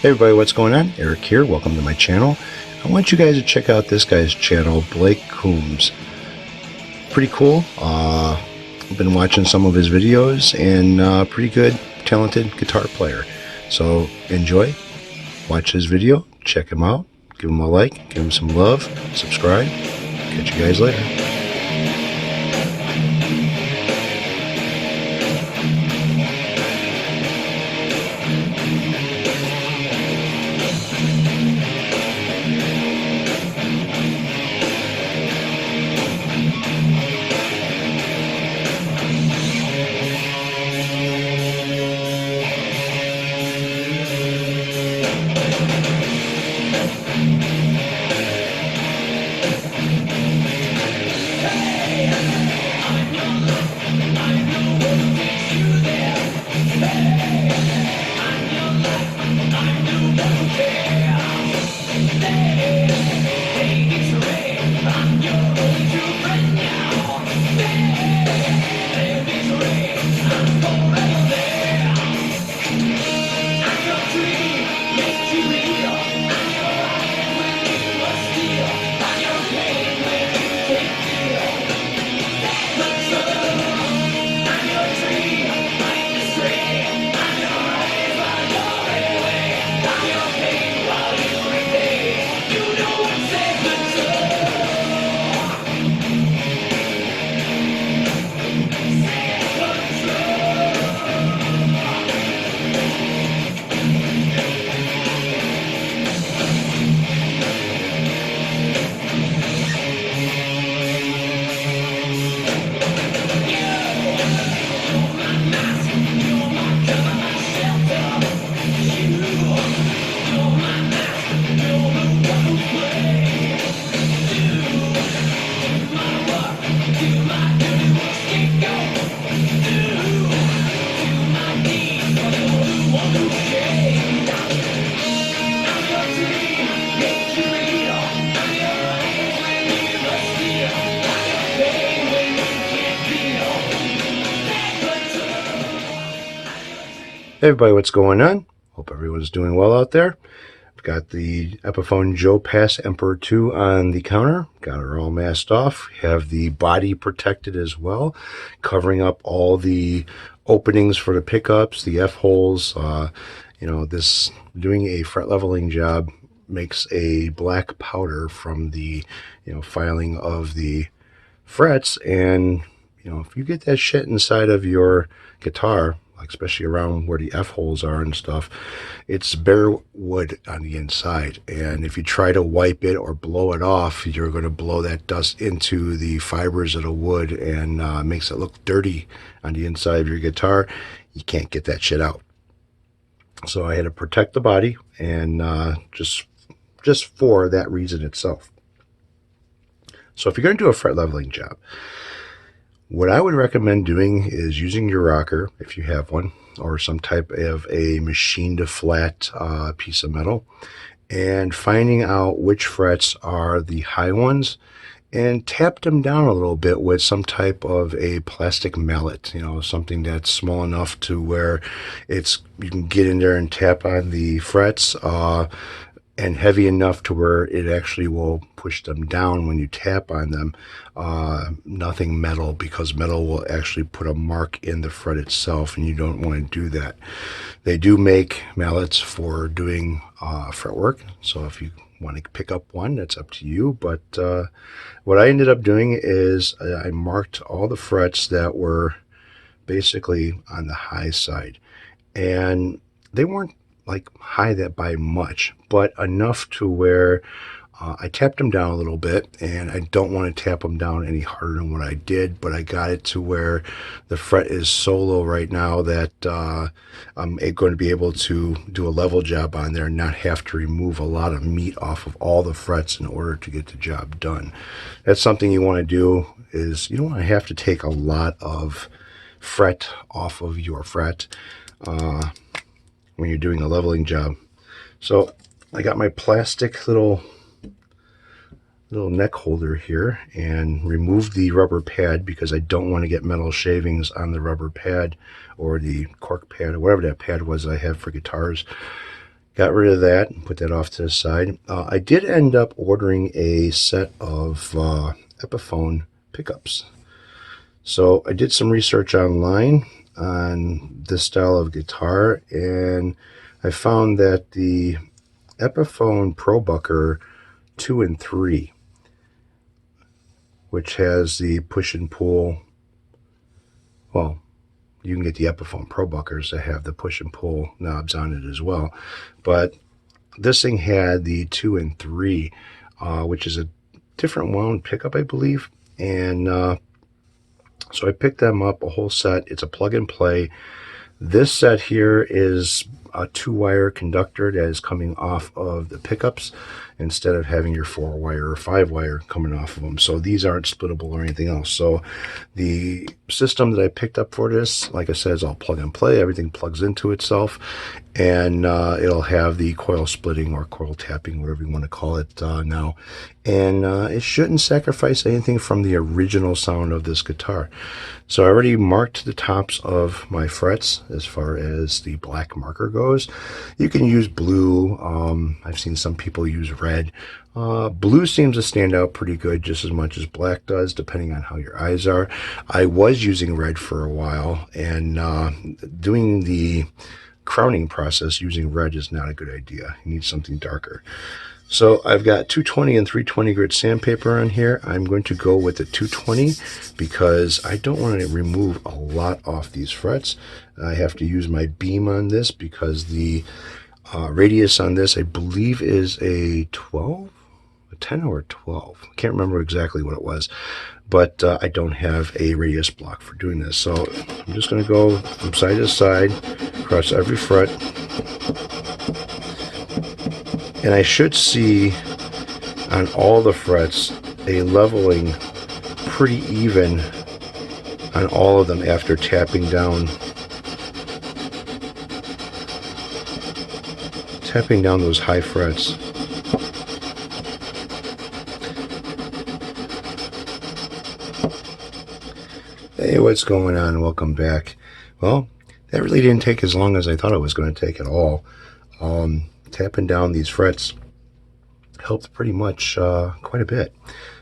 Hey everybody, what's going on? Eric here. Welcome to my channel. I want you guys to check out this guy's channel, Blake Coombs. Pretty cool. I've been watching some of his videos and pretty good, talented guitar player. So enjoy, watch his video, check him out, give him a like, give him some love, subscribe. Catch you guys later. Hey everybody, what's going on? Hope everyone's doing well out there. I've got the Epiphone Joe Pass Emperor 2 on the counter. Got her all masked off. Have the body protected as well, covering up all the openings for the pickups, the F-holes. This doing a fret leveling job makes a black powder from the, filing of the frets. And, if you get that shit inside of your guitar, especially around where the F-holes are and stuff, it's bare wood on the inside. And if you try to wipe it or blow it off, you're going to blow that dust into the fibers of the wood and makes it look dirty on the inside of your guitar. You can't get that shit out. So I had to protect the body, and just for that reason itself. So if you're going to do a fret leveling job, what I would recommend doing is using your rocker, if you have one, or some type of a machine to flat piece of metal, and finding out which frets are the high ones, and tap them down a little bit with some type of a plastic mallet, something that's small enough to where you can get in there and tap on the frets, and heavy enough to where it actually will push them down when you tap on them. Nothing metal, because metal will actually put a mark in the fret itself, and you don't want to do that. They do make mallets for doing fretwork, so if you want to pick up one, that's up to you. But what I ended up doing is I marked all the frets that were basically on the high side, and they weren't like high that by much, but enough to where I tapped them down a little bit, and I don't want to tap them down any harder than what I did, but I got it to where the fret is so low right now that I'm going to be able to do a level job on there and not have to remove a lot of meat off of all the frets in order to get the job done. That's something you want to do, is you don't want to have to take a lot of fret off of your fret when you're doing a leveling job. So I got my plastic little neck holder here and removed the rubber pad because I don't want to get metal shavings on the rubber pad or the cork pad or whatever that pad was I have for guitars. got rid of that and put that off to the side. I did end up ordering a set of Epiphone pickups. So I did some research online on this style of guitar, and I found that the Epiphone ProBucker 2 and 3, which has the push and pull, well, you can get the Epiphone ProBuckers that have the push and pull knobs on it as well, but this thing had the 2 and 3, which is a different wound pickup, I believe, and so I picked them up, a whole set. It's a plug and play. This set here is a 2-wire conductor that is coming off of the pickups instead of having your 4-wire or 5-wire coming off of them. So these aren't splittable or anything else. So the system that I picked up for this, like I said, is all plug and play. Everything plugs into itself, and it'll have the coil splitting or coil tapping, whatever you want to call it now. And it shouldn't sacrifice anything from the original sound of this guitar. So I already marked the tops of my frets as far as the black marker goes. You can use blue. I've seen some people use red. Blue seems to stand out pretty good, just as much as black does, depending on how your eyes are. I was using red for a while, and doing the crowning process using red is not a good idea. You need something darker. So I've got 220 and 320 grit sandpaper on here. I'm going to go with the 220 because I don't want to remove a lot off these frets. I have to use my beam on this because the radius on this, I believe, is a 12, a 10 or a 12. I can't remember exactly what it was, but I don't have a radius block for doing this. So I'm just going to go from side to side across every fret. And I should see on all the frets a leveling pretty even on all of them after tapping down those high frets. Hey, what's going on? Welcome back. Well, that really didn't take as long as I thought it was going to take at all. Tapping down these frets helped pretty much quite a bit.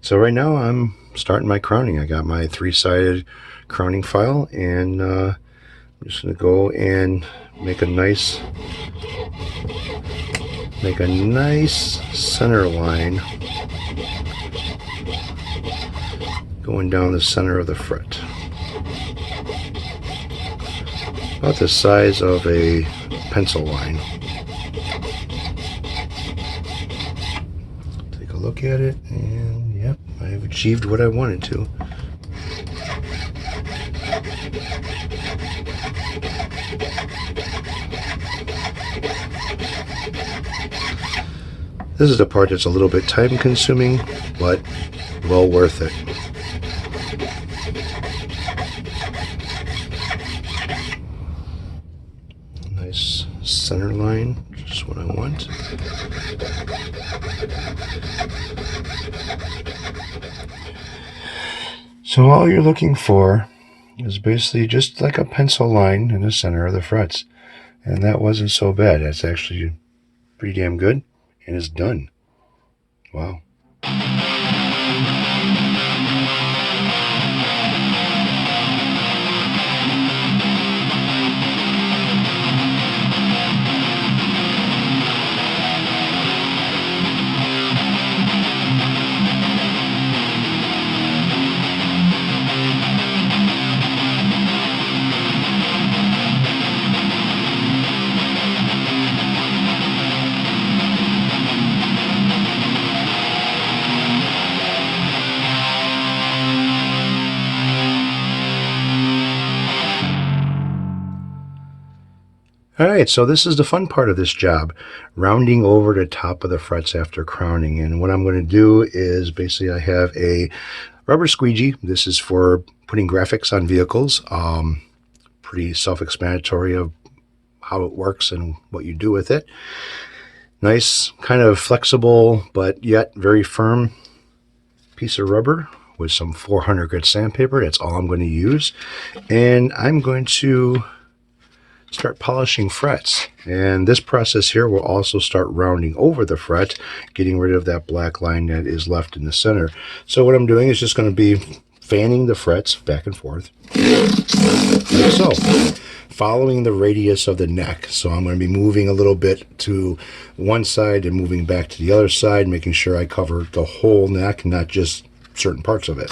So right now I'm starting my crowning. I got my 3-sided crowning file, and I'm just going to go and make a nice center line going down the center of the fret, about the size of a pencil line. Look at it, and yep, I've achieved what I wanted to. This is the part that's a little bit time consuming, but well worth it. Nice center line, just what I want. So all you're looking for is basically just like a pencil line in the center of the frets. And that wasn't so bad. That's actually pretty damn good. And it's done. Wow. Alright, so this is the fun part of this job, rounding over the top of the frets after crowning. And what I'm going to do is basically I have a rubber squeegee. This is for putting graphics on vehicles. Pretty self-explanatory of how it works and what you do with it. Nice, kind of flexible, but yet very firm piece of rubber with some 400 grit sandpaper. That's all I'm going to use. And I'm going to start polishing frets. And this process here will also start rounding over the fret, getting rid of that black line that is left in the center. So what I'm doing is just going to be fanning the frets back and forth, like so, following the radius of the neck. So I'm going to be moving a little bit to one side and moving back to the other side, making sure I cover the whole neck, not just certain parts of it.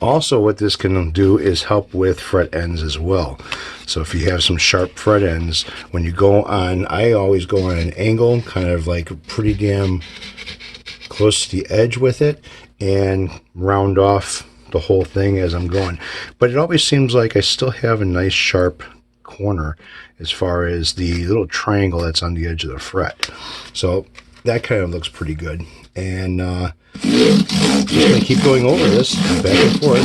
Also, what this can do is help with fret ends as well. So if you have some sharp fret ends, when you go on, I always go on an angle, kind of like pretty damn close to the edge with it, and round off the whole thing as I'm going. But it always seems like I still have a nice sharp corner as far as the little triangle that's on the edge of the fret. So that kind of looks pretty good. And just going to keep going over this back and forth.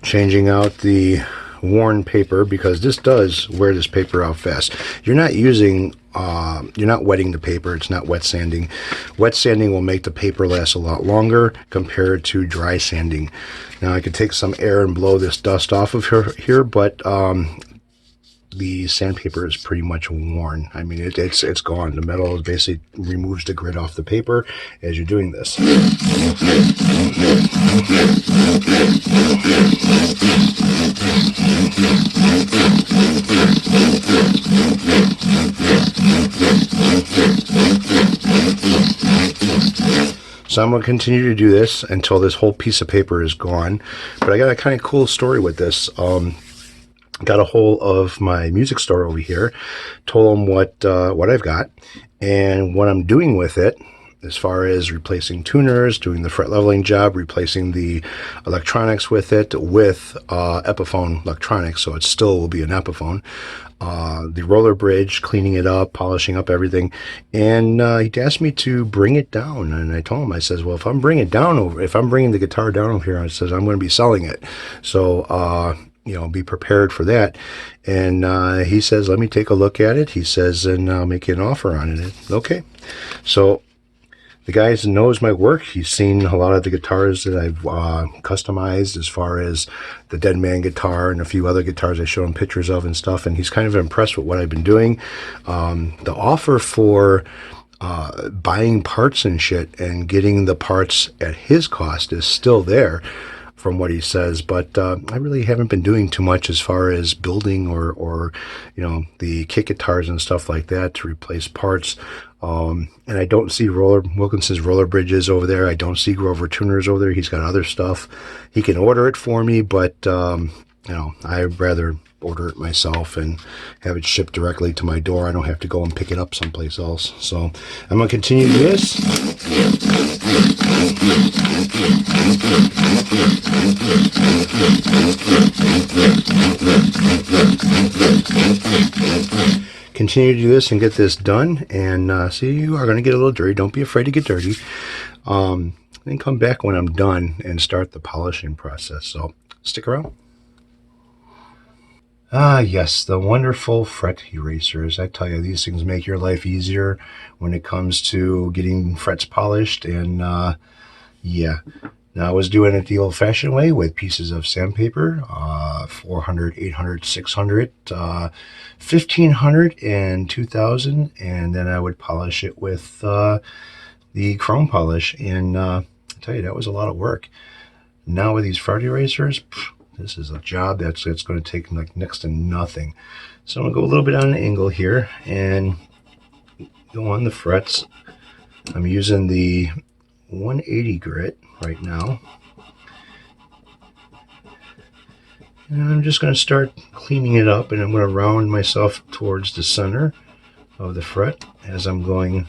Changing out the worn paper, because this does wear this paper out fast. You're not using you're not wetting the paper. It's not wet sanding. Wet sanding will make the paper last a lot longer compared to dry sanding. Now I could take some air and blow this dust off of here, but the sandpaper is pretty much worn. I mean, it's gone. The metal basically removes the grit off the paper as you're doing this. So I'm going to continue to do this until this whole piece of paper is gone. But I got a kind of cool story with this. Got a hold of my music store over here, told them what I've got and what I'm doing with it, as far as replacing tuners, doing the fret leveling job, replacing the electronics with it with Epiphone electronics, so it still will be an Epiphone. The roller bridge, cleaning it up, polishing up everything, and he asked me to bring it down, and I told him, I says, well, if I'm bringing the guitar down over here, I says, I'm going to be selling it, so you know, be prepared for that. And he says, let me take a look at it. He says, and I'll make you an offer on it. Okay. So the guy knows my work. He's seen a lot of the guitars that I've customized, as far as the Dead Man guitar and a few other guitars I show him pictures of and stuff. And he's kind of impressed with what I've been doing. The offer for buying parts and shit and getting the parts at his cost is still there, from what he says, but I really haven't been doing too much as far as building or you know, the kit guitars and stuff like that to replace parts. And I don't see Wilkinson's roller bridges over there. I don't see Grover tuners over there. He's got other stuff. He can order it for me, but you know, I'd rather order it myself and have it shipped directly to my door. I don't have to go and pick it up someplace else. So I'm going to continue this. Continue to do this and get this done. And see, you are going to get a little dirty. Don't be afraid to get dirty. Then come back when I'm done and start the polishing process. So stick around. Ah, yes, the wonderful fret erasers. I tell you, these things make your life easier when it comes to getting frets polished. And yeah, now I was doing it the old-fashioned way with pieces of sandpaper, 400, 800, 600, 1500, and 2000, and then I would polish it with the chrome polish. And I tell you, that was a lot of work. Now with these fret erasers, this is a job that's going to take like next to nothing. So I'm going to go a little bit on an angle here and go on the frets. I'm using the 180 grit right now. And I'm just going to start cleaning it up, and I'm going to round myself towards the center of the fret as I'm going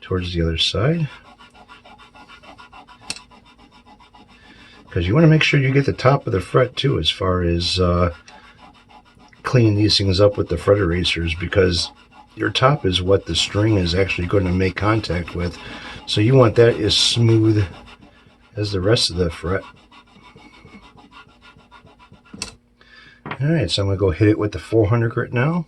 towards the other side. Because you want to make sure you get the top of the fret too, as far as clean these things up with the fret erasers, because your top is what the string is actually going to make contact with. So you want that as smooth as the rest of the fret. Alright, so I'm going to go hit it with the 400 grit now.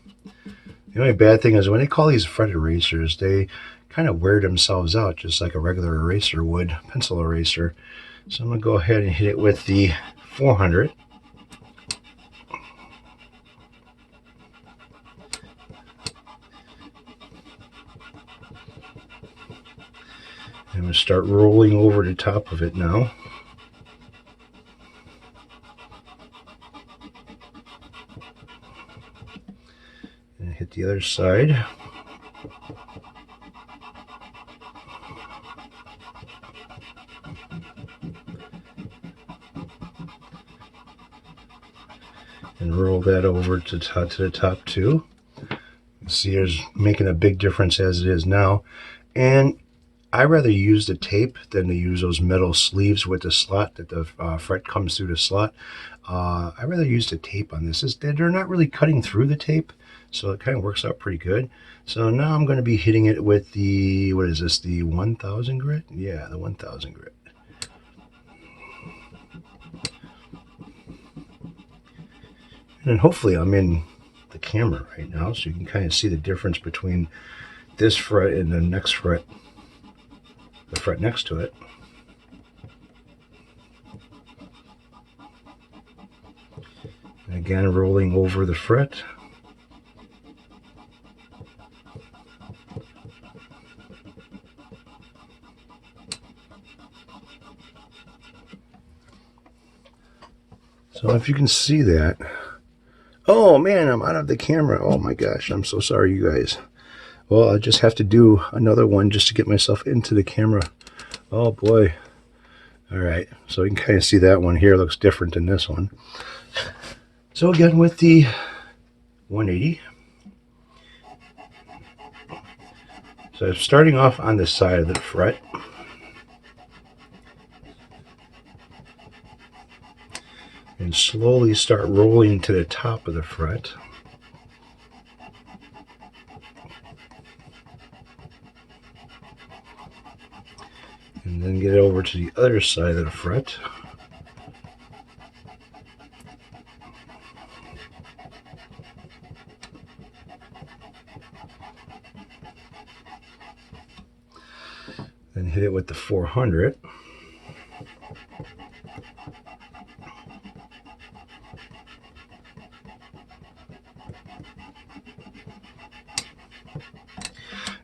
The only bad thing is when they call these fret erasers, they kind of wear themselves out just like a regular eraser would, pencil eraser. So I'm going to go ahead and hit it with the 400. I'm going to start rolling over the top of it now. And hit the other side. And roll that over to the top too. See, there's making a big difference as it is now. And I rather use the tape than to use those metal sleeves with the slot that the fret comes through the slot. I rather use the tape on this. They're not really cutting through the tape, so it kind of works out pretty good. So now I'm going to be hitting it with the, what is this, the 1000 grit? Yeah, the 1000 grit. And hopefully I'm in the camera right now, so you can kind of see the difference between this fret and the next fret, the fret next to it. And again, rolling over the fret. So if you can see that. Oh man, I'm out of the camera. Oh my gosh, I'm so sorry, you guys. Well, I just have to do another one just to get myself into the camera. Oh boy. All right, so you can kind of see that one here looks different than this one. So again, with the 180. So starting off on the side of the fret. And slowly start rolling to the top of the fret. And then get over to the other side of the fret. Then hit it with the 400.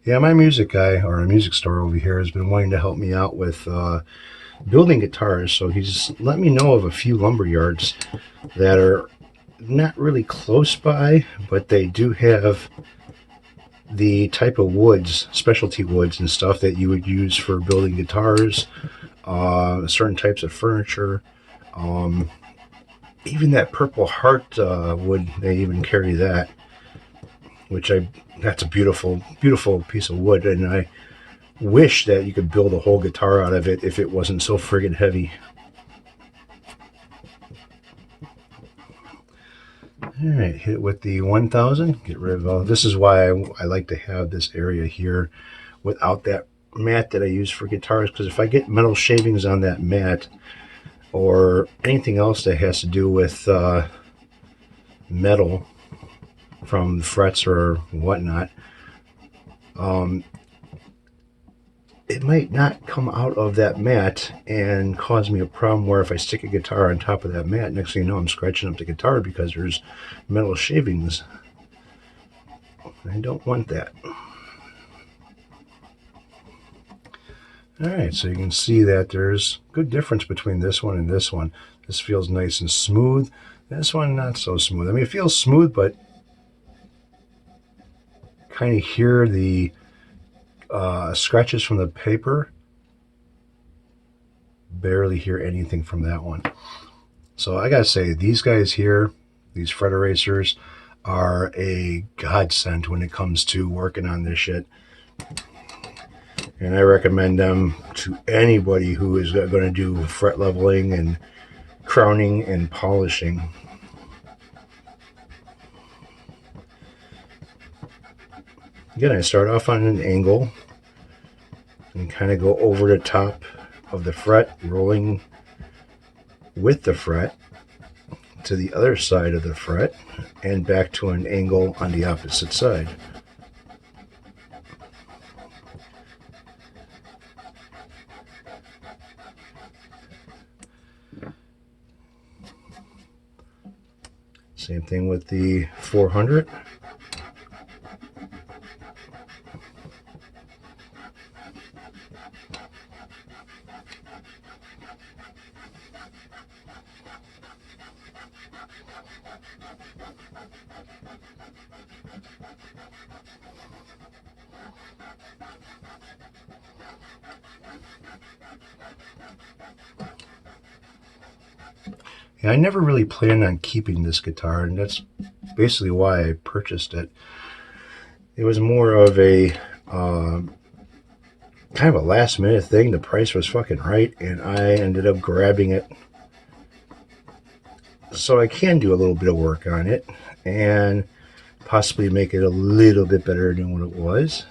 Yeah, my music guy, or a music store over here, has been wanting to help me out with building guitars. So he's let me know of a few lumber yards that are not really close by, but they do have the type of woods, specialty woods and stuff that you would use for building guitars, certain types of furniture. Even that Purple Heart wood, they even carry that, which that's a beautiful, beautiful piece of wood, and I wish that you could build a whole guitar out of it if it wasn't so friggin' heavy. Alright, hit it with the 1000, get rid of all. This is why I like to have this area here without that mat that I use for guitars, because if I get metal shavings on that mat or anything else that has to do with metal from frets or whatnot, it might not come out of that mat and cause me a problem where if I stick a guitar on top of that mat, next thing you know I'm scratching up the guitar because there's metal shavings. I don't want that. Alright, so you can see that there's good difference between this one and this one. This feels nice and smooth. This one not so smooth. I mean, it feels smooth, but kind of hear the scratches from the paper. Barely hear anything from that one. So I gotta say, these guys here, these fret erasers, are a godsend when it comes to working on this shit. And I recommend them to anybody who is going to do fret leveling and crowning and polishing. Again, I start off on an angle and kind of go over the top of the fret, rolling with the fret to the other side of the fret and back to an angle on the opposite side. Same thing with the 400. And I never really planned on keeping this guitar, and that's basically why I purchased it. It was more of a kind of a last minute thing. The price was fucking right, and I ended up grabbing it. So I can do a little bit of work on it and possibly make it a little bit better than what it was.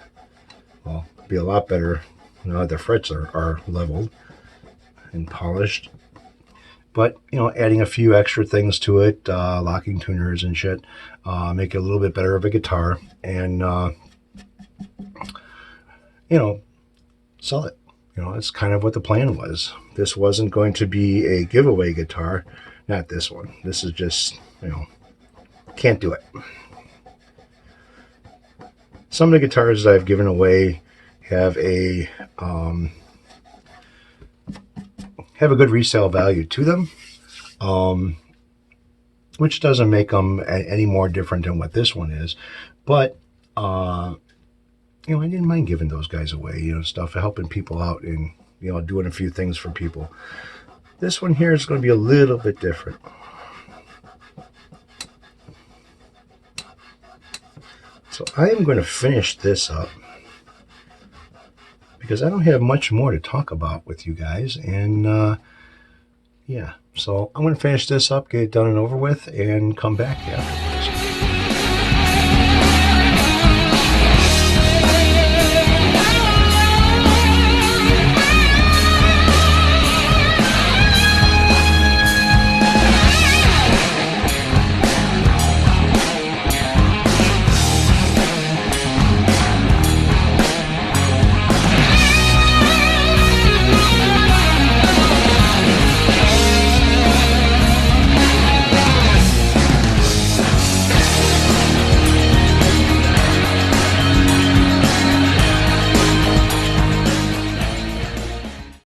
Well, it'll be a lot better now that the frets are leveled and polished. But, you know, adding a few extra things to it, locking tuners and shit, make it a little bit better of a guitar, and, you know, sell it. You know, that's kind of what the plan was. This wasn't going to be a giveaway guitar. Not this one. This is just, you know, can't do it. Some of the guitars that I've given away have a good resale value to them, which doesn't make them any more different than what this one is. But you know, I didn't mind giving those guys away. You know, stuff helping people out and, you know, doing a few things for people. This one here is going to be a little bit different. So I am going to finish this up because I don't have much more to talk about with you guys. And yeah, so I'm going to finish this up, get it done and over with, and come back afterwards.